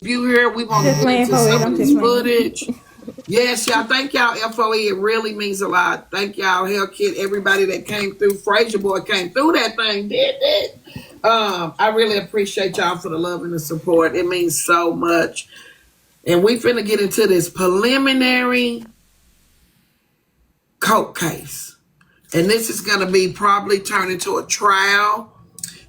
you here, we want to Just get playing into for it. some I'm of this just playing. footage. Yes, y'all. Thank y'all, FOE. It really means a lot. Thank y'all, Hell Kid, everybody that came through. Fraser Boy came through that thing, did it? I really appreciate y'all for the love and the support. It means so much. And we finna get into this preliminary court case. And this is gonna be probably turned into a trial.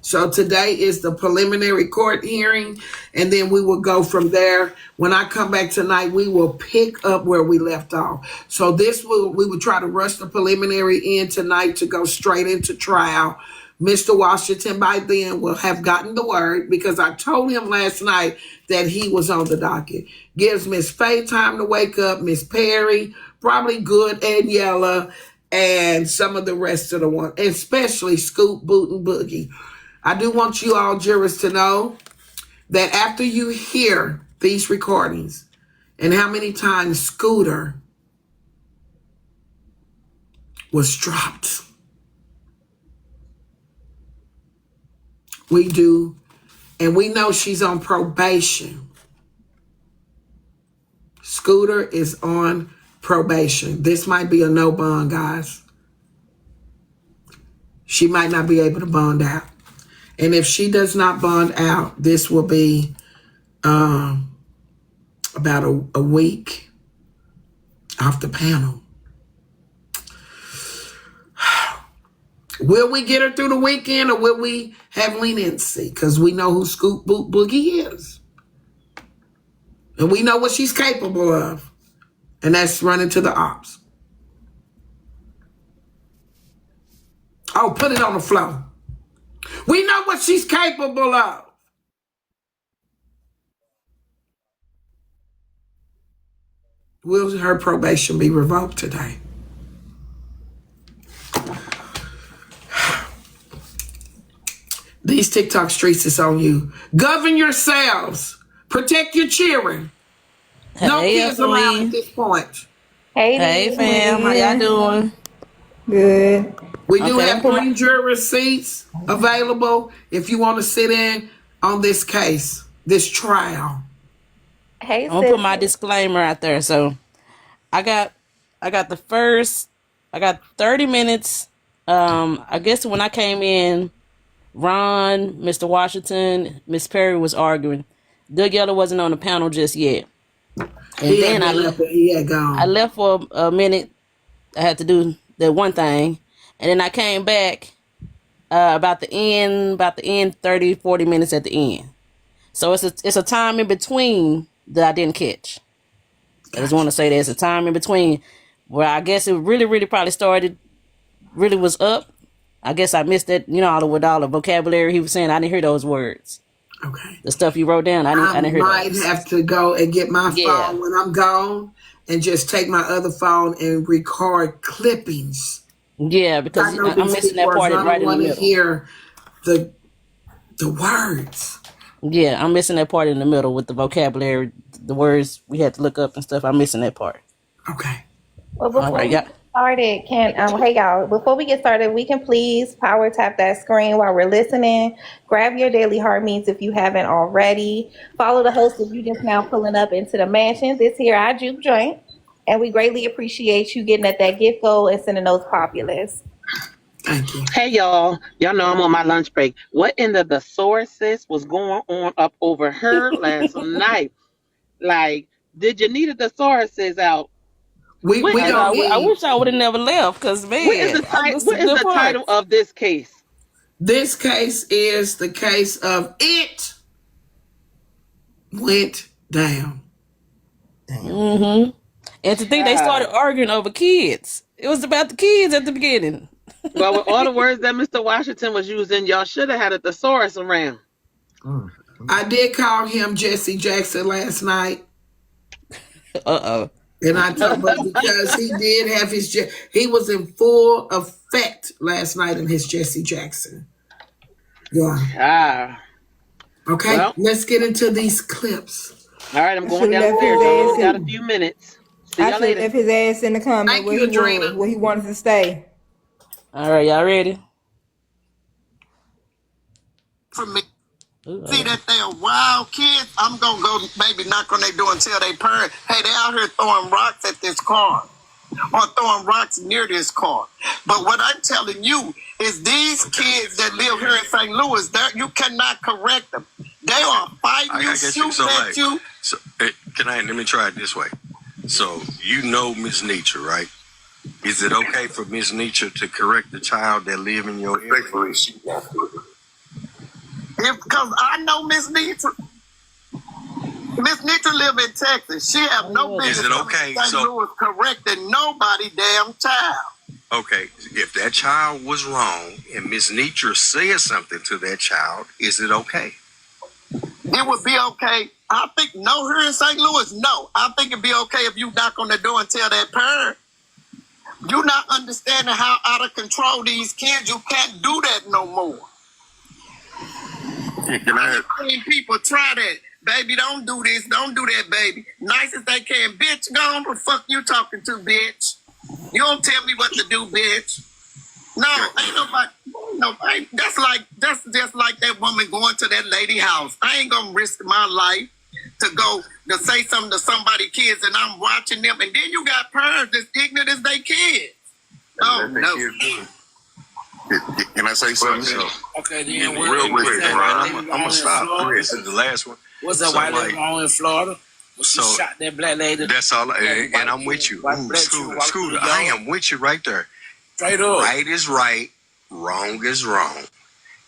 So today is the preliminary court hearing, and then we will go from there. When I come back tonight, we will pick up where we left off. So we will try to rush the preliminary in tonight to go straight into trial. Mr. Washington by then will have gotten the word because I told him last night that he was on the docket. Gives Miss Faye time to wake up, Miss Perry, probably Good and Yella, and some of the rest of the ones, especially Scoop, Boot, and Boogie. I do want you all jurors to know that after you hear these recordings and how many times Scooter was dropped, we do, and we know she's on probation. Scooter is on probation. This might be a no bond, guys. She might not be able to bond out. And if she does not bond out, this will be about a week off the panel. Will we get her through the weekend or will we have leniency? Because we know who Scoop Boot Boogie is. And we know what she's capable of. And that's running to the ops. Oh, put it on the floor. We know what she's capable of. Will her probation be revoked today? These TikTok streets is on you. Govern yourselves. Protect your children. No Hey, kids allowed at FOE. this point. Hey, Hey, Dee. fam. How y'all Yeah. doing? Good. We do Okay, I'm have put my 3 juror seats available if you want to sit in on this case, this trial. Hey, I'm gonna put sis. my disclaimer out there. So I got I got the first I got 30 minutes. I guess when I came in, Ron, Mr. Washington, Miss Perry was arguing. Doug Yeller wasn't on the panel just yet. And He had then been up and he had I gone. left for a minute. I had to do that one thing. And then I came back about the end 30, 40 minutes at the end. So it's a time in between that I didn't catch. I just want Gotcha. to say there's a time in between where I guess it really probably started, really was up. I guess I missed that, with all the vocabulary he was saying. I didn't hear those words. Okay. The stuff you wrote down, I I didn't hear might those. have to go and get my Yeah. phone when I'm gone and just take my other phone and record clippings. Yeah, I because know I'm these missing big that words part and I right don't in the want to middle. hear the words. Yeah, I'm missing that part in the middle with the vocabulary, the words we had to look up and stuff. I'm missing that part. Okay. Well, All before right, we yeah. get started, hey y'all, before we get started, we can please power tap that screen while we're listening. Grab your daily heart meats if you haven't already. Follow the host if you just now pulling up into the mansion. This here our juke joint, and we greatly appreciate you getting at that gift goal and sending those populace. Thank you. Hey y'all, y'all know I'm on my lunch break. What in the thesaurus was going on up over her last night? Like, did you need a thesaurus out? What We I know. is don't I need wish I would have never left, cause what is man, the I title? missed What some is good the title parts. of this case? this case is the case of it went down. Damn. Mm-hmm. And to think they started Child. arguing over kids. It was about the kids at the beginning. Well, with all the words that Mr. Washington was using, y'all should have had a thesaurus around. Mm. I did call him Jesse Jackson last night. Uh-oh. And I told, but because he did have he was in full effect last night in his Jesse Jackson. Yeah. Child. Okay, Well, let's get into these clips. all right, I'm I going should have left his downstairs. Y'all only ass got a in. few minutes. See I y'all should have later. left his ass in the comment Thank where you, he Adrena. was, where he wanted to stay. All right, y'all ready? For me. See that they are wild kids, I'm gonna go maybe knock on their door and tell their parents, hey, they out here throwing rocks at this car or throwing rocks near this car. But what I'm telling you is these kids that live here in St. Louis, you cannot correct them. They are fighting you, shooting at you. So, let me try it this way. So, you know Miss Netra, right? Is it okay for Miss Netra to correct the child that live in your area? Because I know Miss Netra. Miss Netra live in Texas. She have no business Is it okay? St. Louis correcting nobody damn child. Okay, if that child was wrong and Miss Netra says something to that child, is it okay? It would be okay. I think no here in St. Louis, no. I think it'd be okay if you knock on the door and tell that parent. You're not understanding how out of control these kids. You can't do that no more. I've seen people try that. Baby, don't do this. Don't do that, baby. Nice as they can. Bitch, go on. What the fuck you talking to, bitch? You don't tell me what to do, bitch. No, ain't nobody. That's just like that woman going to that lady house. I ain't gonna risk my life to go to say something to somebody's kids, and I'm watching them. And then you got parents that's ignorant as they kids. Oh no. Can I say something? Okay, then Real quick, I'm gonna stop. This is the last one. What's that white lady wrong in Florida? She shot that black lady. That's all. And I'm with you. Scooter, I am with you right there. Straight up. Right is right. Wrong is wrong.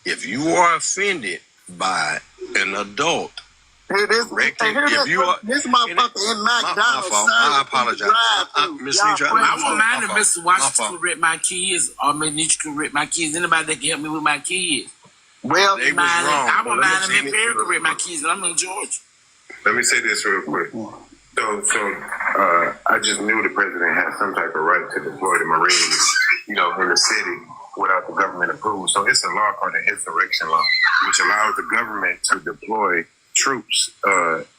If you are offended by an adult, this motherfucker in McDonald's. I apologize. Miss Netra, I won't mind if Mr. Washington correct my kids or Miss Netra correct my kids. Anybody that can help me with my kids. Well, they was wrong. I won't mind if Perry correct my kids, and I'm in Georgia. Let me say this real quick. I just knew the president had some type of right to deploy the Marines, in the city without the government approval. So it's a law called the insurrection law, which allows the government to deploy troops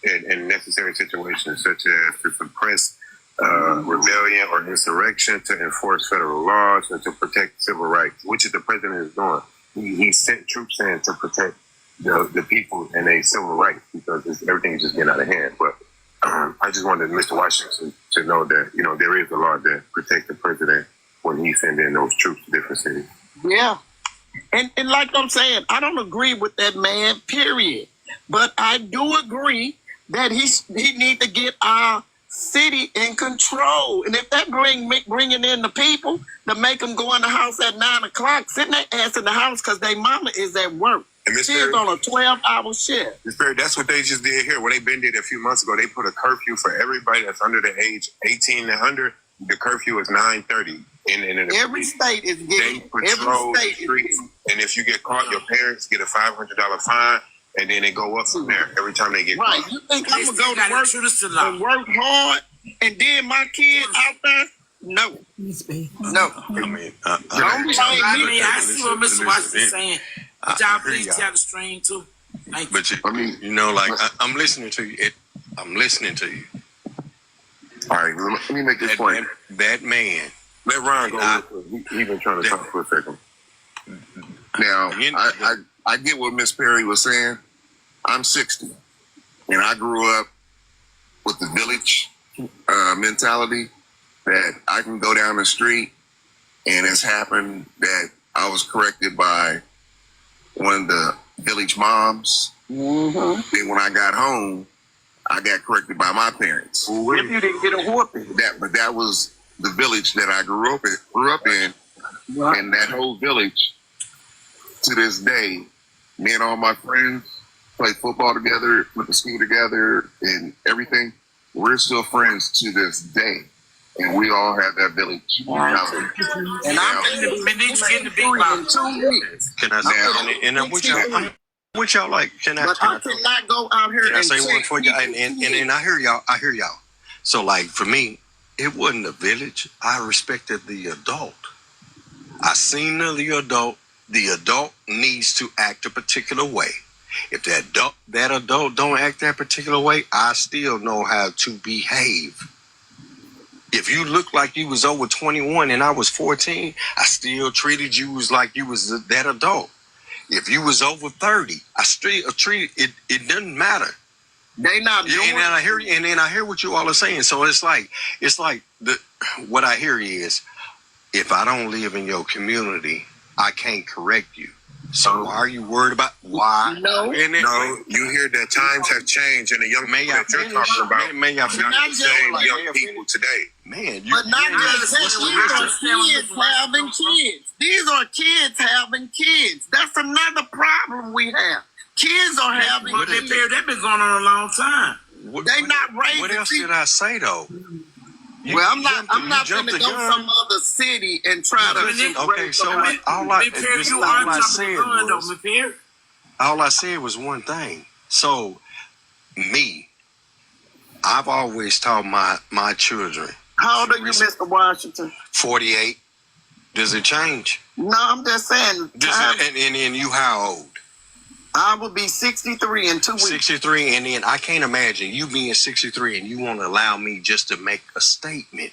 in necessary situations, such as to suppress rebellion or insurrection, to enforce federal laws, and to protect civil rights, which is the president is doing. He sent troops in to protect the people and their civil rights because everything is just getting out of hand. But I just wanted Mr. Washington to know that, there is a law that protects the president when he sends in those troops to different cities. Yeah. And like I'm saying, I don't agree with that man, period. But I do agree that he need to get our city in control. And if that bringing in the people to make them go in the house at 9 o'clock, sitting their ass in the house because their mama is at work. She's on a 12-hour shift. That's what they just did here. What they been did a few months ago, they put a curfew for everybody that's under the age 18 and under. The curfew is 9:30. And every state is getting. They patrol the streets, and if you get caught, your parents get a $500 fine, and then they go up from there every time they get caught. Right? You think I'm gonna go to work hard, and then my kids out there? No. No. I see what Mr. Washington's saying. But y'all please tell the stream too. But I'm listening to you. I'm listening to you. All right, let me make this point. That man. Let Ron go. He's been trying to talk for a second. Now, I get what Miss Perry was saying. I'm 60, and I grew up with the village mentality that I can go down the street, and it's happened that I was corrected by one of the village moms. Mm-hmm. Then when I got home, I got corrected by my parents. If you didn't get a whooping. But that was the village that I grew up in. Right. And that whole village, to this day, me and all my friends play football together, went to school together, and everything. We're still friends to this day. And we all have that village. And I'm getting the big box. Can I say, and I'm with y'all. What y'all like? Can I cannot go out here and say one for you? And I hear y'all. So like for me, it wasn't a village. I respected the adult. I seen the adult. The adult needs to act a particular way. If that adult don't act that particular way, I still know how to behave. If you look like you was over 21 and I was 14, I still treated you as like you was that adult. If you was over 30, I still treat it. It doesn't matter. They not doing. And then I hear what you all are saying. So it's like what I hear is, if I don't live in your community, I can't correct you. So why are you worried about why? No, you hear that times have changed, and the young people that you're talking about not the same young people today. Man, but not just that. These are kids having kids. These are kids having kids. That's another problem we have. Kids are having kids. They've been going on a long time. They not raising. What else did I say though? Well, I'm not going to go some other city and try to. Okay, so all I said was one thing. So, I've always taught my children. How old are you, Mr. Washington? 48. Does it change? No, I'm just saying. And you how old? I will be 63 in 2 weeks. 63, and then I can't imagine you being 63 and you want to allow me just to make a statement.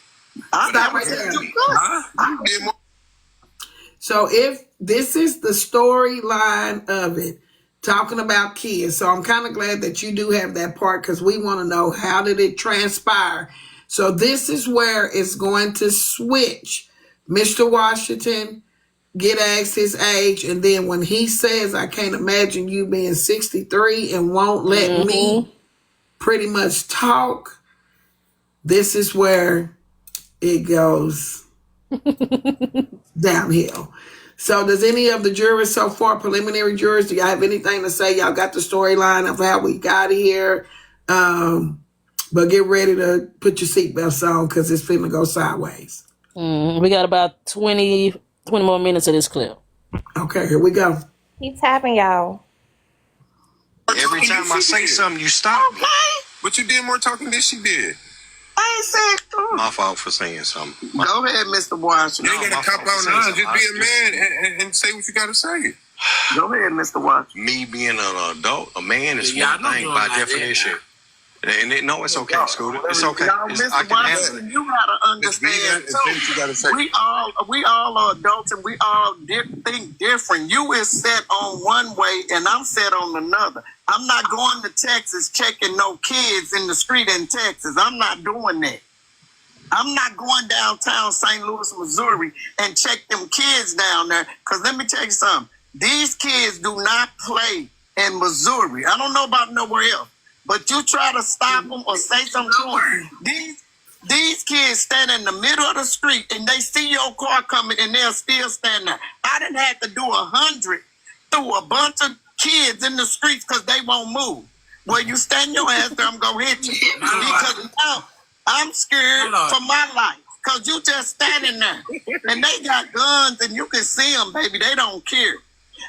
So if this is the storyline of it, talking about kids, so I'm kind of glad that you do have that part, because we want to know, how did it transpire? So this is where it's going to switch. Mr. Washington get asked his age, and then when he says, I can't imagine you being 63 and won't let me pretty much talk, this is where it goes downhill. So does any of the jurors so far, preliminary jurors, do y'all have anything to say? Y'all got the storyline of how we got here, but get ready to put your seatbelts on, because it's finna go sideways. We got about 20 more minutes of this clip. Okay, here we go. Keep tapping, y'all. Every time I say something, you stop me. But you did more talking than she did. I ain't saying. My fault for saying something. Go ahead, Mr. Washington. You ain't got to cop out on. Just be a man and say what you got to say. Go ahead, Mr. Washington. Me being an adult, a man is one thing by definition. And it's okay, Scooter. It's okay. I can handle it. You gotta understand too. We all are adults, and we all think different. You is set on one way, and I'm set on another. I'm not going to Texas checking no kids in the street in Texas. I'm not doing that. I'm not going downtown St. Louis, Missouri, and check them kids down there. Because let me tell you something. These kids do not play in Missouri. I don't know about nowhere else. But you try to stop them or say something to them. These kids stand in the middle of the street and they see your car coming and they'll still stand there. I done had to do 100 through a bunch of kids in the streets because they won't move. Well, you stand your ass there, I'm going to hit you. Because now I'm scared for my life. Because you just standing there. And they got guns and you can see them, baby. They don't care.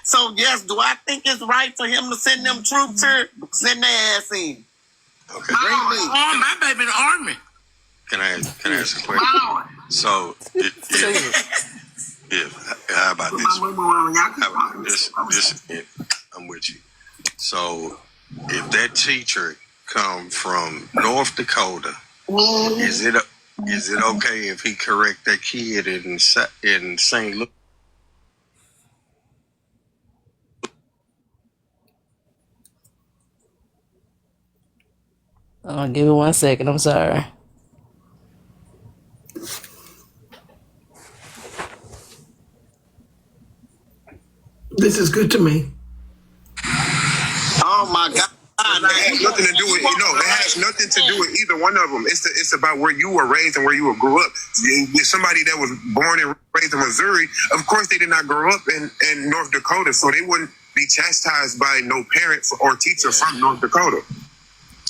So, yes, do I think it's right for him to send them troops here? Send their ass in. Okay. My baby in the army. Can I ask a question? So, how about this? I'm with you. So, if that teacher come from North Dakota, is it okay if he correct that kid in St. Louis? Give me 1 second. I'm sorry. This is good to me. Oh, my God. It has nothing to do with it has nothing to do with either one of them. It's about where you were raised and where you grew up. Somebody that was born and raised in Missouri, of course they did not grow up in North Dakota, so they wouldn't be chastised by no parent or teacher from North Dakota.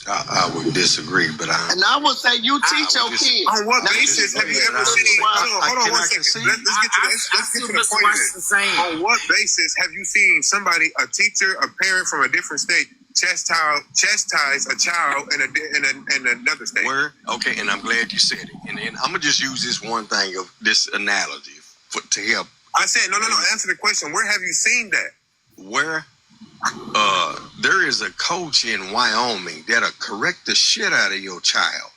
I would disagree, but and I would say you teach your kids. On what basis have you ever seen? Hold on 1 second. Let's get to the point of this. On what basis have you seen somebody, a teacher, a parent from a different state, chastise a child in another state? Where? Okay, and I'm glad you said it. And then I'm gonna just use this one thing of this analogy to help. I said no. Answer the question. Where have you seen that? Where? There is a coach in Wyoming that'll correct the shit out of your child.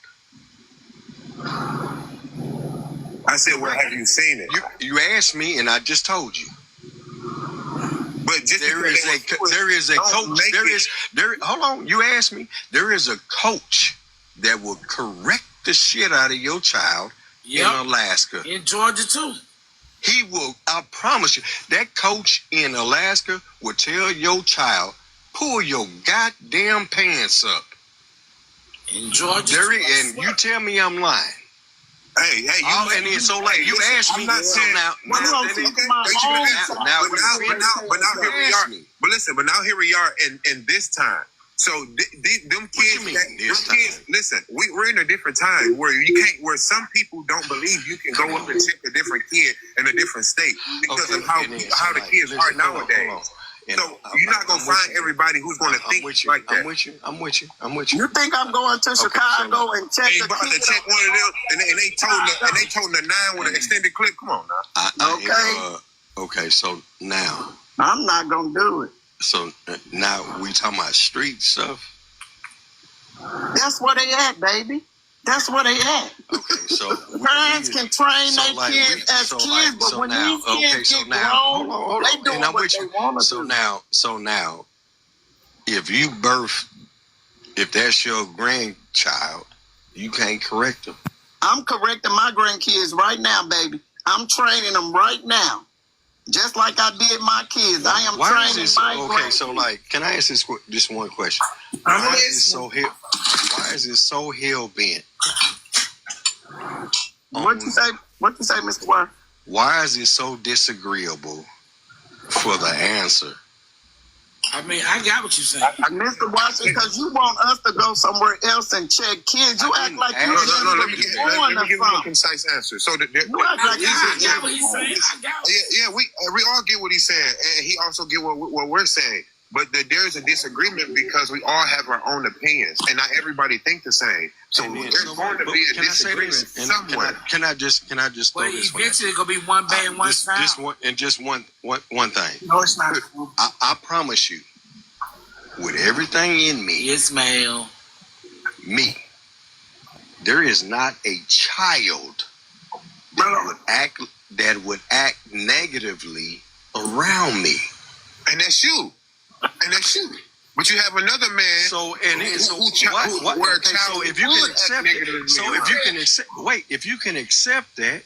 I said, where have you seen it? You asked me, and I just told you. But But just there is a coach. Hold on. You asked me. There is a coach that will correct the shit out of your child in Alaska. In Georgia too. He will. I promise you. That coach in Alaska will tell your child, pull your goddamn pants up. In Georgia, and you tell me I'm lying. Hey, and then so like you asked me. I'm not saying now now here we are. But listen, but now here we are in this time. So them kids, listen, we're in a different time where you can't, where some people don't believe you can go up and check a different kid in a different state because of how the kids are nowadays. So you're not gonna find everybody who's gonna think like that. I'm with you. You think I'm going to Chicago and check the about to check one of them, and they told the 9 with an extended clip. Come on now. Okay. So now I'm not gonna do it. So now we talking about street stuff. That's where they at, baby. That's where they at. Okay, so parents can train their kids as kids, but when these kids get grown, they doing what they want to do. So now, if that's your grandchild, you can't correct them. I'm correcting my grandkids right now, baby. I'm training them right now. Just like I did my kids. I am training my grandkids. Okay, so like, can I ask this one question? Why is it so hell bent? What you say, Mr. Wire? Why is it so disagreeable for the answer? I mean, I got what you're saying. Mr. Watson, because you want us to go somewhere else and check kids. You act like you let me give you a concise answer. So I got what he's saying. We all get what he's saying, and he also get what we're saying. But there's a disagreement because we all have our own opinions, and not everybody think the same. So there's going to be a disagreement somewhere. Can I just throw this one? Eventually, it's gonna be one band, one sound. Just one thing. No, it's not. I promise you, with everything in me, yes, ma'am. There is not a child that would act negatively around me, and that's you. But you have another man. If you can accept that,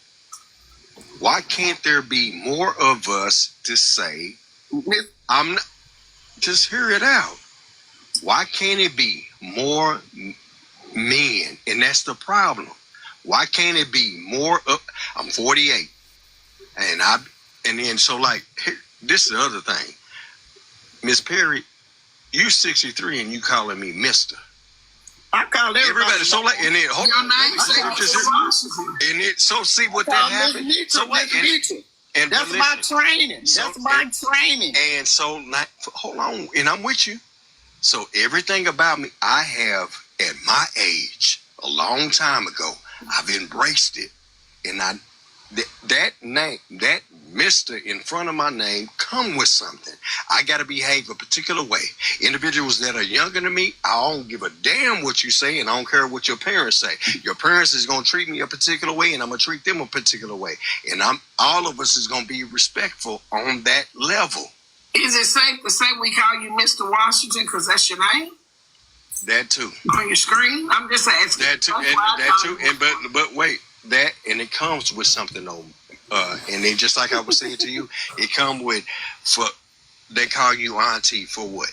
why can't there be more of us to say, I'm not, just hear it out. Why can't it be more men? And that's the problem. Why can't it be more I'm 48. This is the other thing. Miss Perry, you 63 and you calling me Mister. I call everybody. So like, and then hold on, so see what that happened. So like, and that's my training. That's my training. And so, hold on, and I'm with you. So everything about me, I have at my age, a long time ago, I've embraced it, and that name, that Mr. in front of my name come with something. I got to behave a particular way. Individuals that are younger than me, I don't give a damn what you say, and I don't care what your parents say. Your parents is going to treat me a particular way, and I'm going to treat them a particular way. And all of us is going to be respectful on that level. Is it safe to say we call you Mr. Washington because that's your name? That too. On your screen? I'm just asking. That too. But wait, that, and it comes with something though. And then just like I was saying to you, it come with, they call you auntie for what?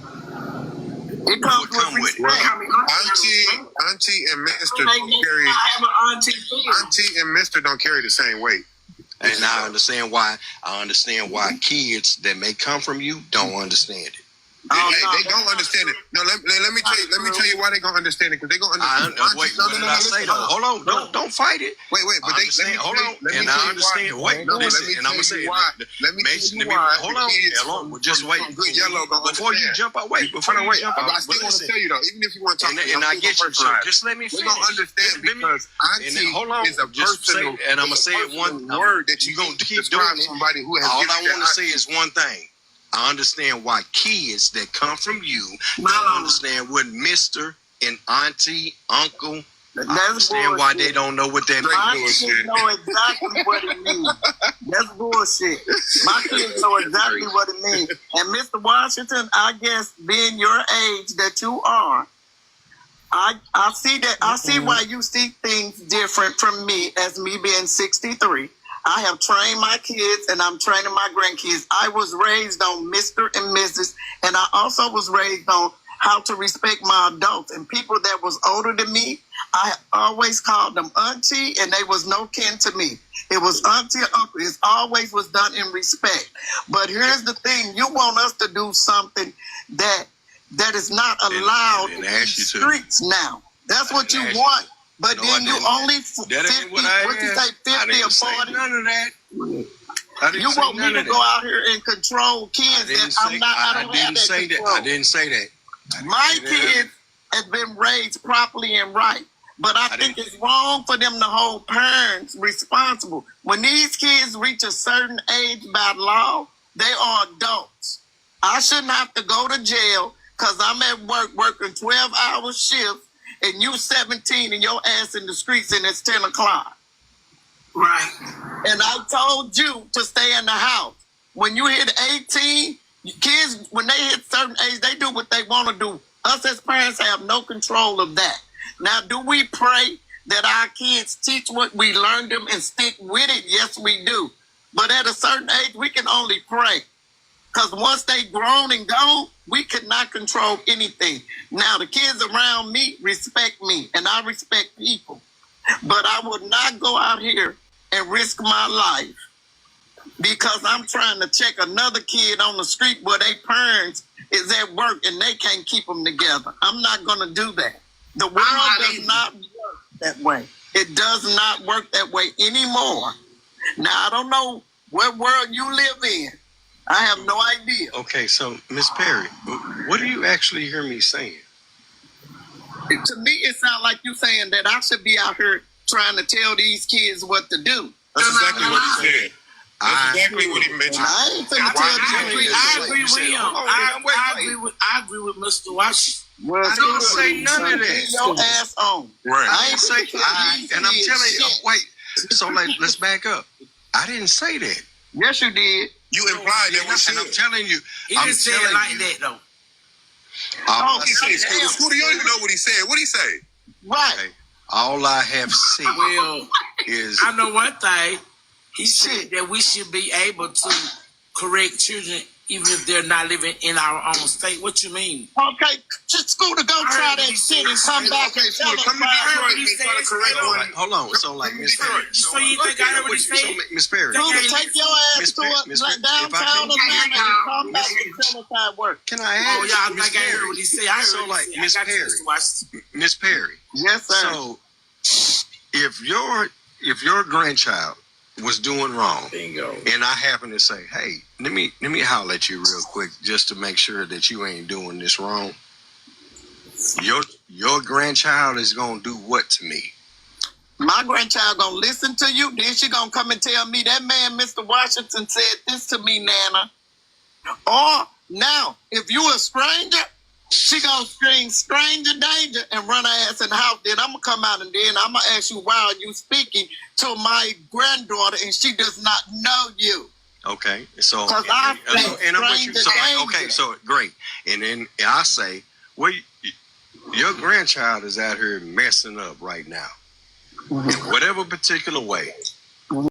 It comes with it. Auntie and Mister don't carry. Auntie and Mister don't carry the same weight. And I understand why. Kids that may come from you don't understand it. They don't understand it. No, let me tell you why they gonna understand it, because they gonna understand. What did I say though? Hold on, don't fight it. Wait, but hold on, and I understand. Wait, listen, and I'm gonna say why. Let me why. Hold on, just wait. Good yellow before you jump out. Wait, before you jump out. I still want to tell you though, even if you want to talk, and I get you. So just let me finish. We don't understand because auntie is a personal, and I'm gonna say it one word that you gonna keep doing. Somebody who has. All I want to say is one thing. I understand why kids that come from you don't understand what Mr. and auntie, uncle, That's I understand why they bullshit. don't know what that My means. kids know exactly what it means. That's bullshit. My kids know exactly what it means. And Mr. Washington, I guess being your age that you are, I see that. I see why you see things different from me as me being 63. I have trained my kids and I'm training my grandkids. I was raised on Mr. and Mrs. and I also was raised on how to respect my adults and people that was older than me. I always called them auntie and they was no kin to me. It was auntie or uncle. It always was done in respect. But here's the thing. You want us to do something that is not allowed in the streets now. That's what you want. But no, then you only 50, what you say, 50 or 40? None of that. You want me to go out here and control kids that I don't have that control. I didn't say that. My kids have been raised properly and right. But I think it's wrong for them to hold parents responsible. When these kids reach a certain age by law, they are adults. I shouldn't have to go to jail because I'm at work working 12-hour shifts and you 17 and your ass in the streets and it's 10 o'clock. Right. And I told you to stay in the house. When you hit 18, kids, when they hit certain age, they do what they want to do. Us as parents have no control of that. Now, do we pray that our kids teach what we learned them and stick with it? Yes, we do. But at a certain age, we can only pray. Because once they grown and gone, we cannot control anything. Now, the kids around me respect me, and I respect people. But I would not go out here and risk my life because I'm trying to check another kid on the street where their parents is at work and they can't keep them together. I'm not going to do that. The world does not work that way. It does not work that way anymore. Now, I don't know what world you live in. I have no idea. Okay, so, Miss Perry, what do you actually hear me saying? To me, it sounds like you saying that I should be out here trying to tell these kids what to do. That's exactly what he said. That's exactly what he mentioned. I ain't finna tell you. I agree with him. I agree with Mr. Washington. Well, I didn't say none of that. Leave your ass on. Right. I ain't say and I'm telling you, wait. So let's back up. I didn't say that. Yes, you did. You implied that was and I'm telling you. He didn't say it like that though. He said, Scooter, you don't even know what he said. What'd he say? Right. Okay. All I have seen is I know one thing. He said that we should be able to correct children even if they're not living in our own state. What you mean? Okay, just Scooter, go try that shit and come back. Okay, Scooter, come to Detroit and try to correct one. hold on. So like Miss Perry. So you think I heard what he said? So Miss Perry. Scooter, take your ass to a downtown Atlanta and come back and tell us how it works. Can I ask? Oh yeah, I think I heard what he said. I heard So what he like said. Miss Perry. Yes, sir. So if your grandchild was doing wrong, Bingo. and I happen to say, hey, let me holler at you real quick just to make sure that you ain't doing this wrong. Your grandchild is gonna do what to me? My grandchild gonna listen to you, then she gonna come and tell me that man, Mr. Washington, said this to me, Nana. Or now, if you a stranger, she gonna scream stranger danger and run her ass in the house. Then I'm gonna come out and then I'm gonna ask you, why are you speaking to my granddaughter and she does not know you? Okay, so and I'm with you. So okay, so great. And then I say, well, your grandchild is out here messing up right now in whatever particular way.